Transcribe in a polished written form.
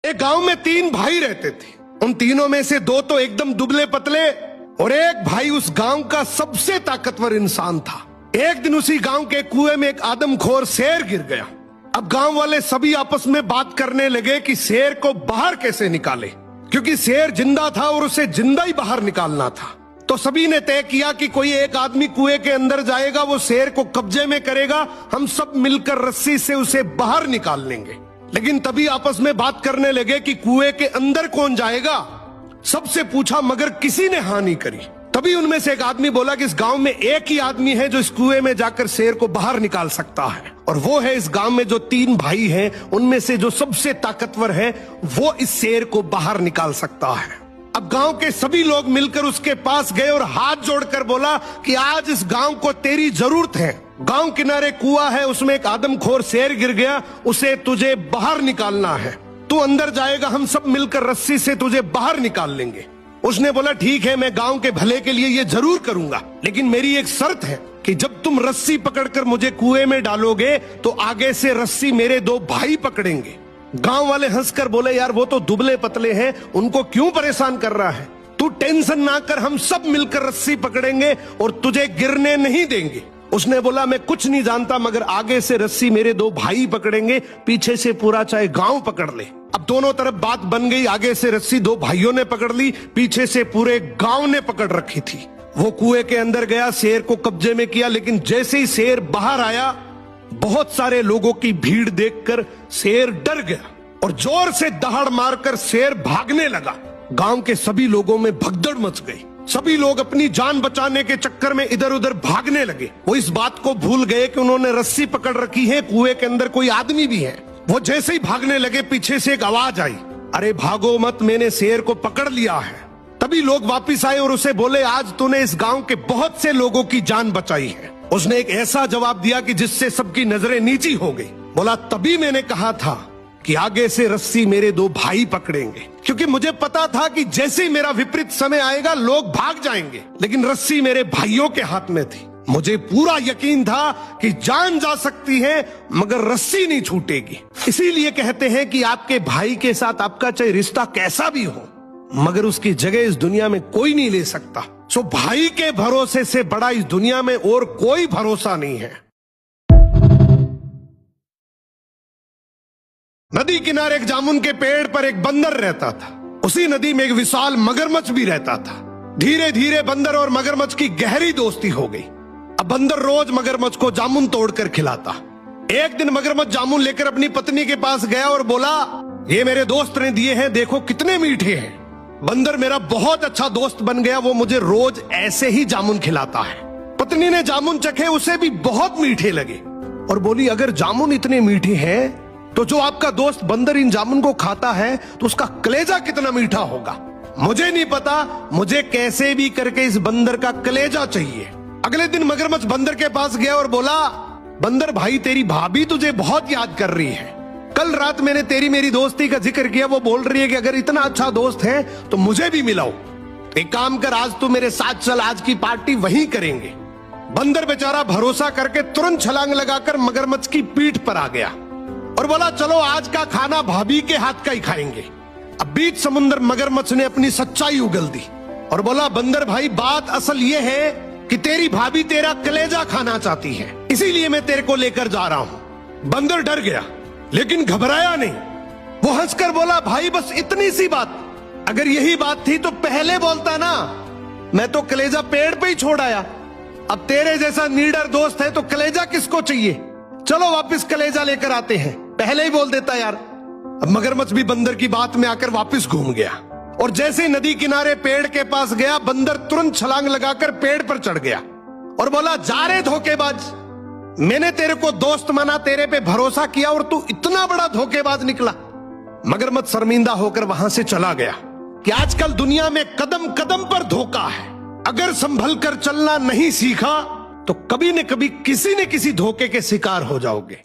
एक गांव में 3 भाई रहते थे। उन तीनों में से 2 तो एकदम दुबले पतले और एक भाई उस गांव का सबसे ताकतवर इंसान था। एक दिन उसी गांव के कुएं में एक आदमखोर शेर गिर गया। अब गांव वाले सभी आपस में बात करने लगे कि शेर को बाहर कैसे निकाले, क्योंकि शेर जिंदा था और उसे जिंदा ही बाहर निकालना था। तो सभी ने तय किया कि कोई एक आदमी कुएं के अंदर जाएगा, वो शेर को कब्जे में करेगा, हम सब मिलकर रस्सी से उसे बाहर निकाल लेंगे। लेकिन तभी आपस में बात करने लगे कि कुएं के अंदर कौन जाएगा। सबसे पूछा मगर किसी ने हाँ नहीं करी। तभी उनमें से एक आदमी बोला कि इस गांव में एक ही आदमी है जो इस कुएं में जाकर शेर को बाहर निकाल सकता है, और वो है इस गांव में जो 3 भाई हैं उनमें से जो सबसे ताकतवर है, वो इस शेर को बाहर निकाल सकता है। अब गांव के सभी लोग मिलकर उसके पास गए और हाथ जोड़कर बोला कि आज इस गांव को तेरी जरूरत है। गांव किनारे कुआं है, उसमें एक आदमखोर शेर गिर गया, उसे तुझे बाहर निकालना है। तू अंदर जाएगा, हम सब मिलकर रस्सी से तुझे बाहर निकाल लेंगे। उसने बोला ठीक है, मैं गांव के भले के लिए ये जरूर करूंगा, लेकिन मेरी एक शर्त है कि जब तुम रस्सी पकड़कर मुझे कुएं में डालोगे तो आगे से रस्सी मेरे 2 भाई पकड़ेंगे। गांव वाले हंसकर बोले यार वो तो दुबले पतले हैं, उनको क्यों परेशान कर रहा है, तू टेंशन ना कर, हम सब मिलकर रस्सी पकड़ेंगे और तुझे गिरने नहीं देंगे। उसने बोला मैं कुछ नहीं जानता, मगर आगे से रस्सी मेरे 2 भाई पकड़ेंगे, पीछे से पूरा चाहे गांव पकड़ ले। अब दोनों तरफ बात बन गई, आगे से रस्सी 2 भाइयों ने पकड़ ली, पीछे से पूरे गांव ने पकड़ रखी थी। वो कुएं के अंदर गया, शेर को कब्जे में किया, लेकिन जैसे ही शेर बाहर आया, बहुत सारे लोगों की भीड़ देखकर शेर डर गया और जोर से दहाड़ मारकर शेर भागने लगा। गांव के सभी लोगों में भगदड़ मच गई। सभी लोग अपनी जान बचाने के चक्कर में इधर उधर भागने लगे। वो इस बात को भूल गए कि उन्होंने रस्सी पकड़ रखी है, कुएं के अंदर कोई आदमी भी है। वो जैसे ही भागने लगे, पीछे से एक आवाज आई, अरे भागो मत, मैंने शेर को पकड़ लिया है। तभी लोग वापिस आए और उसे बोले आज तूने इस गांव के बहुत से लोगों की जान बचाई है। उसने एक ऐसा जवाब दिया कि जिससे सबकी नजरें नीची हो गई। बोला तभी मैंने कहा था कि आगे से रस्सी मेरे 2 भाई पकड़ेंगे, क्योंकि मुझे पता था कि जैसे ही मेरा विपरीत समय आएगा लोग भाग जाएंगे, लेकिन रस्सी मेरे भाइयों के हाथ में थी। मुझे पूरा यकीन था कि जान जा सकती है मगर रस्सी नहीं छूटेगी। इसीलिए कहते हैं कि आपके भाई के साथ आपका चाहे रिश्ता कैसा भी हो, मगर उसकी जगह इस दुनिया में कोई नहीं ले सकता। सो भाई के भरोसे से बड़ा इस दुनिया में और कोई भरोसा नहीं है। नदी किनारे एक जामुन के पेड़ पर एक बंदर रहता था। उसी नदी में एक विशाल मगरमच्छ भी रहता था। धीरे धीरे बंदर और मगरमच्छ की गहरी दोस्ती हो गई। अब बंदर रोज मगरमच्छ को जामुन तोड़कर खिलाता। एक दिन मगरमच्छ जामुन लेकर अपनी पत्नी के पास गया और बोला ये मेरे दोस्त ने दिए हैं, देखो कितने मीठे हैं। बंदर मेरा बहुत अच्छा दोस्त बन गया, वो मुझे रोज ऐसे ही जामुन खिलाता है। पत्नी ने जामुन चखे, उसे भी बहुत मीठे लगे और बोली अगर जामुन इतने मीठे हैं तो जो आपका दोस्त बंदर इन जामुन को खाता है तो उसका कलेजा कितना मीठा होगा। मुझे नहीं पता, मुझे कैसे भी करके इस बंदर का कलेजा चाहिए। अगले दिन मगरमच्छ बंदर के पास गया और बोला बंदर भाई तेरी भाभी तुझे बहुत याद कर रही है। कल रात मैंने तेरी मेरी दोस्ती का जिक्र किया, वो बोल रही है कि अगर इतना अच्छा दोस्त है तो मुझे भी मिलाओ। एक काम कर, आज तू मेरे साथ चल, आज की पार्टी वहीं करेंगे। बंदर बेचारा भरोसा करके तुरंत छलांग लगाकर मगरमच्छ की पीठ पर आ गया और बोला चलो आज का खाना भाभी के हाथ का ही खाएंगे। अब बीच समुद्र मगरमच्छ ने अपनी सच्चाई उगल दी और बोला बंदर भाई बात असल ये है कि तेरी भाभी तेरा कलेजा खाना चाहती है, इसीलिए मैं तेरे को लेकर जा रहा हूं। बंदर डर गया लेकिन घबराया नहीं। वो हंसकर बोला भाई बस इतनी सी बात, अगर यही बात थी तो पहले बोलता ना, मैं तो कलेजा पेड़ पे ही छोड़ आया। अब तेरे जैसा नीडर दोस्त है तो कलेजा किसको चाहिए, चलो वापस कलेजा लेकर आते हैं, पहले ही बोल देता यार। अब मगरमच्छ भी बंदर की बात में आकर वापस घूम गया और जैसे ही नदी किनारे पेड़ के पास गया, बंदर तुरंत छलांग लगाकर पेड़ पर चढ़ गया और बोला जा रे धोखेबाज, मैंने तेरे को दोस्त माना, तेरे पे भरोसा किया और तू इतना बड़ा धोखेबाज निकला। मगरमच्छ शर्मिंदा होकर वहां से चला गया कि आजकल दुनिया में कदम कदम पर धोखा है। अगर संभल कर चलना नहीं सीखा तो कभी न कभी किसी न किसी धोखे के शिकार हो जाओगे।